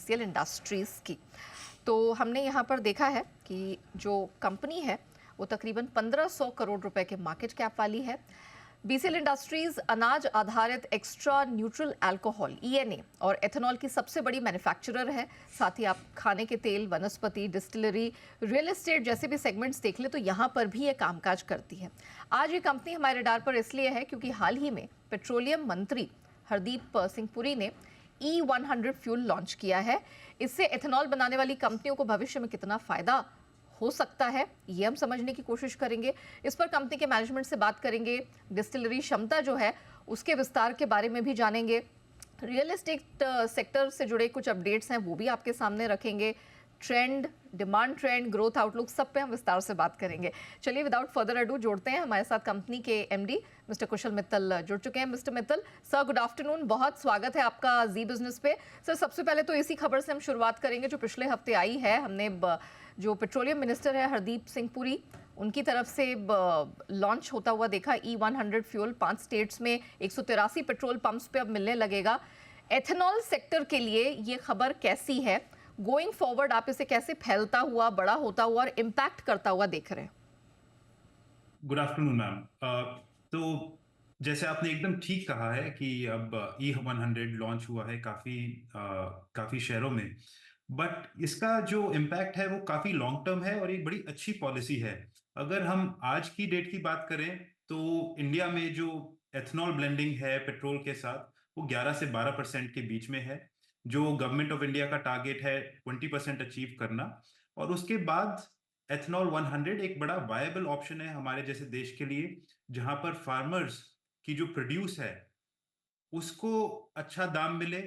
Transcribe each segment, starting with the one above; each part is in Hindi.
बीसीएल इंडस्ट्रीज़ की। तो हमने यहाँ पर देखा है कि जो कंपनी है वो तकरीबन 1500 करोड़ रुपए के मार्केट कैप वाली है। बीसीएल इंडस्ट्रीज अनाज आधारित एक्स्ट्रा न्यूट्रल अल्कोहल ईएनए और एथेनॉल की सबसे बड़ी मैन्युफैक्चरर है। साथ ही आप खाने के तेल, वनस्पति, डिस्टिलरी, रियल एस्टेट जैसे भी सेगमेंट्स देख ले तो यहाँ पर भी ये कामकाज करती है। आज ये कंपनी हमारे रडार पर इसलिए है क्योंकि हाल ही में पेट्रोलियम मंत्री हरदीप सिंह पुरी ने E100 फ्यूल लॉन्च किया है। इससे एथेनॉल बनाने वाली कंपनियों को भविष्य में कितना फायदा हो सकता है ये हम समझने की कोशिश करेंगे। इस पर कंपनी के मैनेजमेंट से बात करेंगे, डिस्टिलरी क्षमता जो है उसके विस्तार के बारे में भी जानेंगे, रियल एस्टेट सेक्टर से जुड़े कुछ अपडेट्स हैं वो भी आपके सामने रखेंगे, trend, demand trend, growth outlook, सब पे हम विस्तार से बात करेंगे। चलिए विदाउट फर्दर अडू जोड़ते हैं, हमारे साथ कंपनी के एमडी मिस्टर कुशल मित्तल जुड़ चुके हैं। Mister Mittal sir, good afternoon, बहुत स्वागत है आपका जी बिजनेस पे। सर सबसे पहले तो इसी खबर से हम शुरुआत करेंगे जो पिछले हफ्ते आई है। हमने जो पेट्रोलियम मिनिस्टर है हरदीप सिंह पुरी, उनकी तरफ से लॉन्च होता हुआ देखा E100 फ्यूल। 5 स्टेट्स में 183 पेट्रोल पंप्स पे अब मिलने लगेगा। एथेनॉल सेक्टर के लिए ये खबर कैसी है? गोइंग फॉरवर्ड आप इसे कैसे फैलता हुआ, बड़ा होता हुआ और इम्पैक्ट करता हुआ देख रहे हैं? Good afternoon ma'am. तो जैसे आपने एकदम ठीक कहा है कि अब E100 लॉन्च हुआ है काफी शहरों में, बट इसका जो इम्पैक्ट है वो काफी लॉन्ग टर्म है और एक बड़ी अच्छी पॉलिसी है। अगर हम आज की डेट की बात करें तो इंडिया में जो एथनॉल ब्लेंडिंग है पेट्रोल के साथ वो 11 से 12% के बीच में है। जो गवर्नमेंट ऑफ इंडिया का टारगेट है 20% अचीव करना, और उसके बाद एथनॉल 100 एक बड़ा वायबल ऑप्शन है हमारे जैसे देश के लिए, जहां पर फार्मर्स की जो प्रोड्यूस है उसको अच्छा दाम मिले,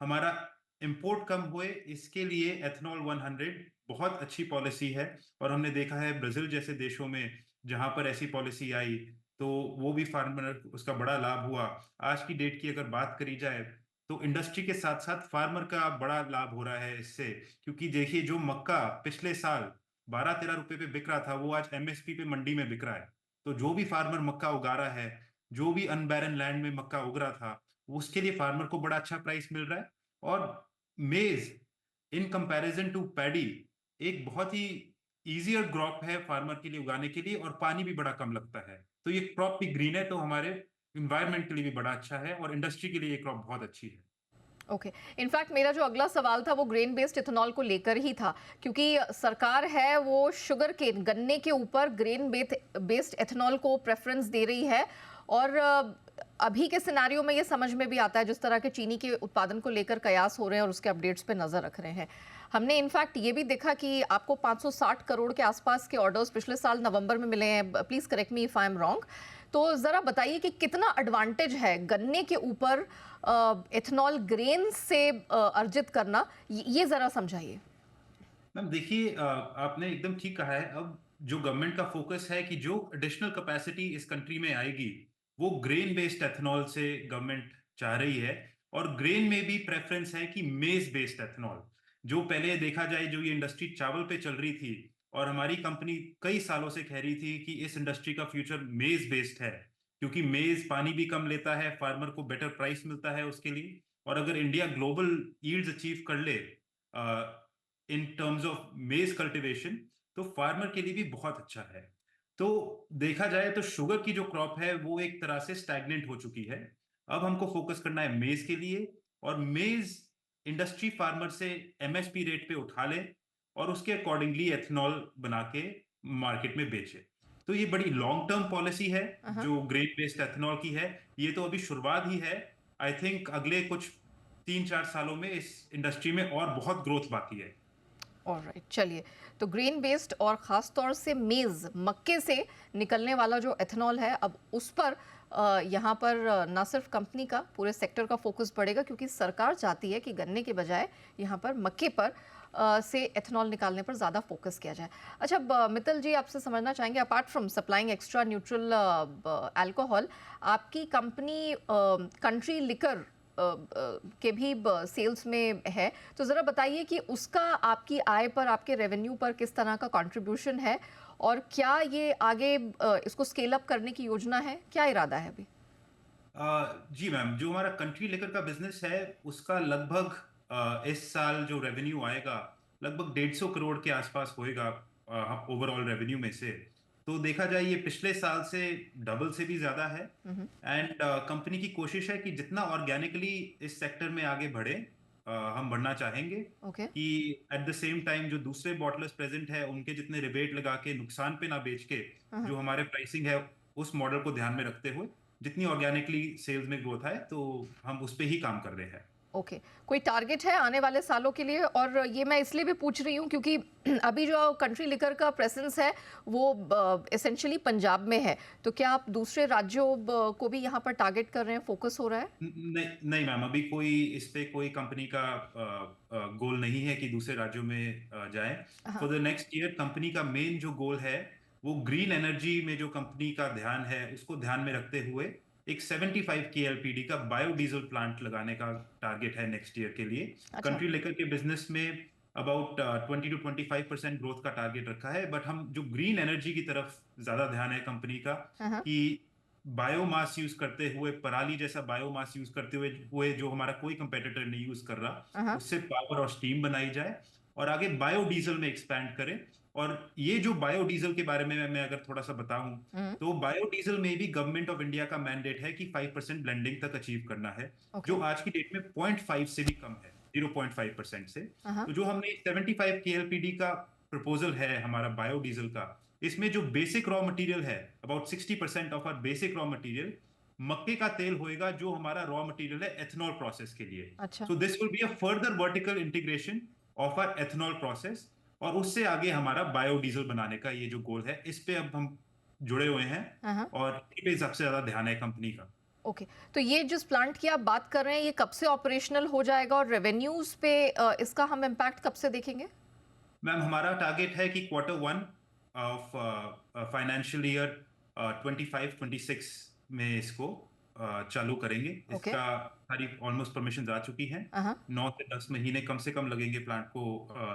हमारा इंपोर्ट कम हुए। इसके लिए एथनॉल 100 बहुत अच्छी पॉलिसी है। और हमने देखा है ब्राजील जैसे देशों में जहां पर ऐसी पॉलिसी आई तो वो भी फार्मर उसका बड़ा लाभ हुआ। आज की डेट की अगर बात करी जाए तो इंडस्ट्री के साथ साथ फार्मर का बड़ा लाभ हो रहा है इससे, क्योंकि देखिए जो मक्का पिछले साल 12-13 रुपए पे बिक रहा था वो आज एमएसपी पे मंडी में बिक रहा है। तो जो भी फार्मर मक्का उगा रहा है, जो भी अनबैरन लैंड में मक्का उग रहा था, उसके लिए फार्मर को बड़ा अच्छा प्राइस मिल रहा है। और मेज इन कंपैरिजन टू पैडी एक बहुत ही इजियर क्रॉप है फार्मर के लिए उगाने के लिए, और पानी भी बड़ा कम लगता है। तो ये क्रॉप भी ग्रीन है, तो हमारे इन्वायरमेंट के लिए भी बड़ा अच्छा है और इंडस्ट्री के लिए ये क्रॉप बहुत अच्छी है। ओके, इनफैक्ट मेरा जो अगला सवाल था वो ग्रेन बेस्ड इथेनॉल को लेकर ही था, क्योंकि सरकार है वो शुगर केन, गन्ने के ऊपर ग्रेन बेस्ड इथेनॉल को प्रेफरेंस दे रही है। और अभी के सिनेरियो में ये समझ में भी आता है जिस तरह के चीनी के उत्पादन को लेकर कयास हो रहे हैं और उसके अपडेट्स पे नजर रख रहे हैं। हमने इनफैक्ट ये भी देखा कि आपको 560 करोड़ के आसपास के ऑर्डर्स पिछले साल नवंबर में मिले हैं। Please correct me if I am wrong. तो जरा बताइए कि कितना एडवांटेज है गन्ने के ऊपर एथेनॉल ग्रेन से अर्जित करना, ये जरा समझाइए। मैम देखिए, आपने एकदम ठीक कहा है। अब जो गवर्नमेंट का फोकस है कि जो एडिशनल कैपेसिटी इस कंट्री में आएगी वो ग्रेन बेस्ड एथेनॉल से गवर्नमेंट चाह रही है। और ग्रेन में भी प्रेफरेंस है कि मेज बेस्ड एथेनॉल। जो पहले देखा जाए जो ये इंडस्ट्री चावल पे चल रही थी, और हमारी कंपनी कई सालों से कह रही थी कि इस इंडस्ट्री का फ्यूचर मेज बेस्ड है, क्योंकि मेज पानी भी कम लेता है, फार्मर को बेटर प्राइस मिलता है उसके लिए। और अगर इंडिया ग्लोबल यील्ड्स अचीव कर ले इन टर्म्स ऑफ मेज कल्टीवेशन, तो फार्मर के लिए भी बहुत अच्छा है। तो देखा जाए तो शुगर की जो क्रॉप है वो एक तरह से स्टैग्नेंट हो चुकी है। अब हमको फोकस करना है मेज के लिए, और मेज इंडस्ट्री फार्मर से एमएसपी रेट पे उठा ले और उसके अकॉर्डिंगली एथेनॉल बना के मार्केट में बेचे। तो ये बड़ी लॉन्ग टर्म पॉलिसी है अहं। जो ग्रेन बेस्ड एथेनॉल की है। ये तो अभी शुरुआत ही है। आई थिंक अगले कुछ 3-4 सालों में इस इंडस्ट्री में और बहुत ग्रोथ बाकी है। ऑलराइट, चलिए। तो ग्रेन बेस्ड और ख़ास तौर से मेज़, मक्के से निकलने वाला जो एथेनॉल है, अब उस पर यहाँ पर ना सिर्फ कंपनी का, पूरे सेक्टर का फोकस बढ़ेगा, क्योंकि सरकार चाहती है कि गन्ने के बजाय यहाँ पर मक्के पर से एथेनॉल निकालने पर ज़्यादा फोकस किया जाए। अच्छा, मित्तल जी आपसे समझना चाहेंगे, apart from supplying extra neutral alcohol, आपकी कंपनी कंट्री लिकर के भी सेल्स में है। तो ज़रा बताइए कि उसका आपकी आय पर, आपके रेवेन्यू पर किस तरह का कंट्रीब्यूशन है, और क्या ये आगे इसको स्केल अप करने की योजना है, क्या इरादा है अभी? जी मैम, जो हमारा कंट्री लेकर का बिजनेस है उसका लगभग इस साल जो रेवेन्यू आएगा लगभग 150 करोड़ के आसपास होएगा ओवरऑल रेवेन्यू में से। तो देखा जाए ये पिछले साल से डबल से भी ज्यादा है। हम्म। एंड कंपनी की कोशिश है कि जितना ऑर्गेनिकली इस सेक्टर में आगे बढ़े, हम बढ़ना चाहेंगे ओके। कि एट द सेम टाइम जो दूसरे बॉटलर्स प्रेजेंट है उनके जितने रिबेट लगा के नुकसान पे ना बेच के हम्म। जो हमारे प्राइसिंग है उस मॉडल को ध्यान में रखते हुए जितनी ऑर्गेनिकली सेल्स में ग्रोथ आए तो हम उस पे ही काम कर रहे हैं। ओके। कोई टारगेट है आने वाले सालों के लिए? और ये मैं इसलिए भी पूछ रही हूँ क्योंकि अभी जो कंट्री लिकर का प्रेजेंस है वो एसेंशियली पंजाब में है, तो क्या आप दूसरे राज्यों को भी यहाँ पर टारगेट कर रहे हैं, फोकस हो रहा है? नहीं नहीं मैम, अभी कोई इस पे कोई कंपनी का गोल नहीं है कि दूसरे राज्यों में जाए। हाँ। For the next year company का मेन जो गोल है वो ग्रीन एनर्जी में जो कंपनी का ध्यान है उसको ध्यान में रखते हुए एक 75 KLPD का बायोडीजल प्लांट लगाने का टारगेट है नेक्स्ट ईयर के लिए। अच्छा। कंट्री लेकर के बिजनेस में अबाउट 20 to 25% ग्रोथ का टारगेट रखा है, बट हम जो ग्रीन एनर्जी की तरफ ज्यादा ध्यान है कंपनी का हाँ। कि बायोमास यूज करते हुए, पराली जैसा बायोमास यूज करते हुए जो हमारा कोई कंपेटिटर नहीं यूज कर रहा, हाँ। उससे पावर और स्टीम बनाई जाए और आगे बायोडीजल में एक्सपैंड करें। और ये जो बायोडीजल के बारे में मैं अगर थोड़ा सा बताऊं हम्म। तो बायोडीजल में भी गवर्नमेंट ऑफ इंडिया का मैंडेट है कि 5% ब्लेंडिंग तक अचीव करना है, ओके। जो आज की डेट में 0.5 से भी कम है, 0.5% से। हाँ। तो जो हमने 75 KLPD का प्रपोजल है हमारा बायोडीजल का, इसमें जो बेसिक रॉ मटेरियल है about 60% of our basic raw material मक्के का तेल होएगा, जो हमारा रॉ मटेरियल है एथेनॉल प्रोसेस के लिए। अच्छा। So this will be a further vertical integration of our ethanol process, और उससे आगे हमारा बायोडीजल बनाने का ये जो गोल है इस पे अब हम जुड़े हुए हैं हाँ। और इसी पे सबसे ज्यादा ध्यान है कंपनी का। ओके। तो ये जिस प्लांट की आप बात कर रहे हैं ये कब से ऑपरेशनल हो जाएगा और रेवेन्यूज पे इसका हम इम्पैक्ट कब से देखेंगे? मैम हमारा टारगेट है कि Q1 ऑफ फाइनेंशियल ईयर 25-26 में इसको चालू करेंगे। ओके। इसका सारी ऑलमोस्ट परमिशन आ चुकी हैं। हाँ। 9 से 10 महीने कम से कम लगेंगे प्लांट को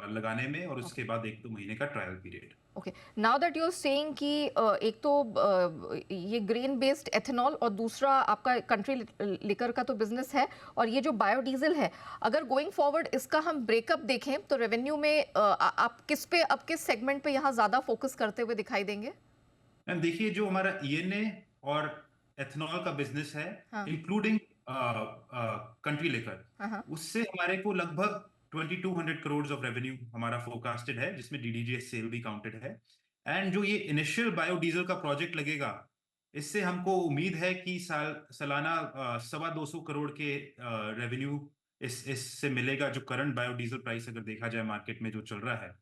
लगाने में, और ओके। उसके बाद 1-2 महीने का trial period. Okay. Now that you are saying कि एक तो ये ग्रेन बेस्ड एथेनॉल और दूसरा आपका कंट्री लिकर का तो बिजनेस है, और ये जो बायोडीजल है, अगर गोइंग फॉरवर्ड इसका हम ब्रेकअप देखें तो रेवेन्यू में आप किस पे, अब किस सेगमेंट पे यहाँ ज्यादा फोकस करते हुए दिखाई देंगे? मैम देखिए, जो हमारा ईएनए और एथेनॉल का बिजनेस है हाँ। इंक्लूडिंग कंट्री लेकर, हाँ। हाँ। उससे हमारे को लगभग 2200 करोड़ ऑफ रेवेन्यू हमारा फोरकास्टेड है, जिसमें डीडीजीएस सेल भी काउंटेड है। एंड जो ये इनिशियल बायोडीजल का प्रोजेक्ट लगेगा, इससे हमको उम्मीद है कि सालाना 225 करोड़ के रेवेन्यू इससे मिलेगा, जो करंट बायोडीजल प्राइस अगर देखा जाए मार्केट में जो चल रहा है।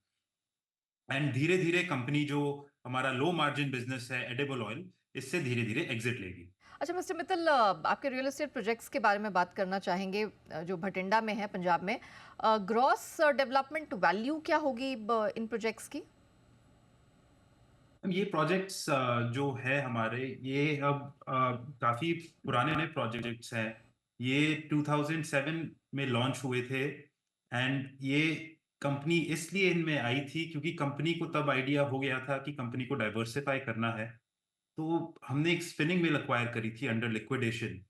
एंड धीरे धीरे कंपनी जो हमारा लो मार्जिन बिजनेस है एडिबल ऑयल, इससे धीरे धीरे एग्जिट लेगी। अच्छा मिस्टर मित्तल, आपके रियल एस्टेट प्रोजेक्ट्स के बारे में बात करना चाहेंगे जो भटिंडा में है पंजाब में। ग्रॉस डेवलपमेंट वैल्यू क्या होगी इन प्रोजेक्ट्स की? ये प्रोजेक्ट्स जो है हमारे, ये अब काफी पुराने प्रोजेक्ट्स हैं। ये 2007 में लॉन्च हुए थे। एंड ये कंपनी इसलिए इनमें आई थी क्योंकि कंपनी को तब आइडिया हो गया था कि कंपनी को डाइवर्सिफाई करना है। तो हमने एक स्पिनिंग मिल अक्वायर करी थी under liquidation,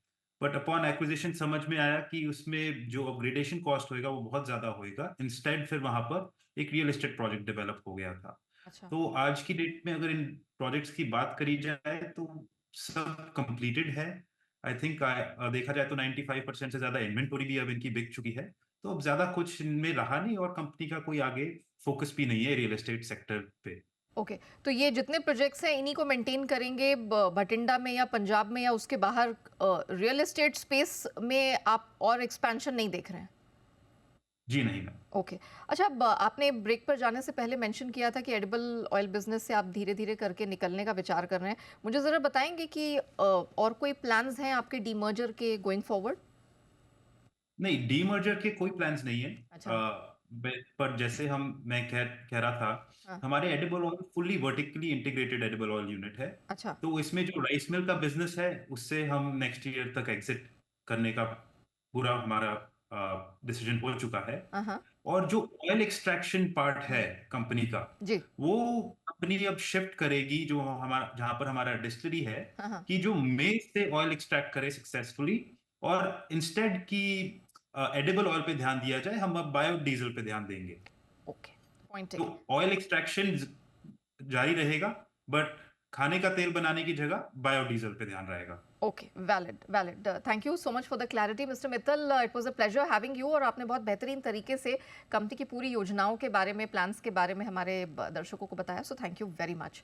but upon acquisition समझ में आया कि उसमें जो अपग्रेडेशन कॉस्ट होएगा वो बहुत ज्यादा होएगा। इंस्टेड फिर वहां पर एक रियल एस्टेट प्रोजेक्ट डेवलप हो गया था। अच्छा। तो आज की डेट में अगर इन प्रोजेक्ट्स की बात करी जाए तो सब कंप्लीटेड है। आई थिंक देखा जाए तो 95% से ज्यादा इन्वेंटोरी भी अब इनकी बिक चुकी है। तो अब ज्यादा कुछ इनमें रहा नहीं, और कंपनी का कोई आगे फोकस भी नहीं है रियल एस्टेट सेक्टर पे। ओके। तो ये जितने प्रोजेक्ट्स हैं इन्हीं को मेंटेन करेंगे भटिंडा में या पंजाब में, या उसके बाहर रियल एस्टेट स्पेस में आप और एक्सपेंशन नहीं देख रहे हैं? जी नहीं मैम। ओके। अच्छा, आपने ब्रेक पर जाने से पहले मेंशन किया था कि एडिबल ऑयल बिजनेस से आप धीरे धीरे करके निकलने का विचार कर रहे हैं। मुझे ज़रा बताएंगे कि और कोई प्लान्स हैं आपके डीमर्जर के गोइंग फॉरवर्ड? नहीं, डीमर्जर के कोई प्लान्स नहीं है। अच्छा। पर जैसे मैं कह रहा था, हाँ। हमारे edible oil fully vertically integrated edible oil unit है। अच्छा। तो इसमें जो राइस मिल का बिजनेस है उससे हम नेक्स्ट ईयर तक एग्जिट करने का पूरा हमारा डिसीजन हो चुका है। हाँ। हाँ। और जो ऑयल एक्सट्रैक्शन पार्ट है कंपनी का, जी। वो कंपनी अब शिफ्ट करेगी, जो हमारा जहां पर हमारा डिस्टिलरी है, हाँ। हाँ। कि जो मेज से ऑयल एक्सट्रैक्ट करे सक्सेसफुली, और इंस्टेड की एडिबल ऑयल पे ध्यान दिया जाए, हम अब बायोडीजल पे ध्यान देंगे। ओके, पॉइंट तो टेकन। ऑयल एक्सट्रैक्शन जारी रहेगा, बट खाने का तेल बनाने की जगह बायोडीजल पे ध्यान रहेगा। Okay, valid valid. Thank you so much for the clarity mister Mittal. It was a pleasure having you, और आपने बहुत बेहतरीन तरीके से कंपनी की पूरी योजनाओं के बारे में, प्लान्स के बारे में हमारे दर्शकों को बताया, so thank you very much.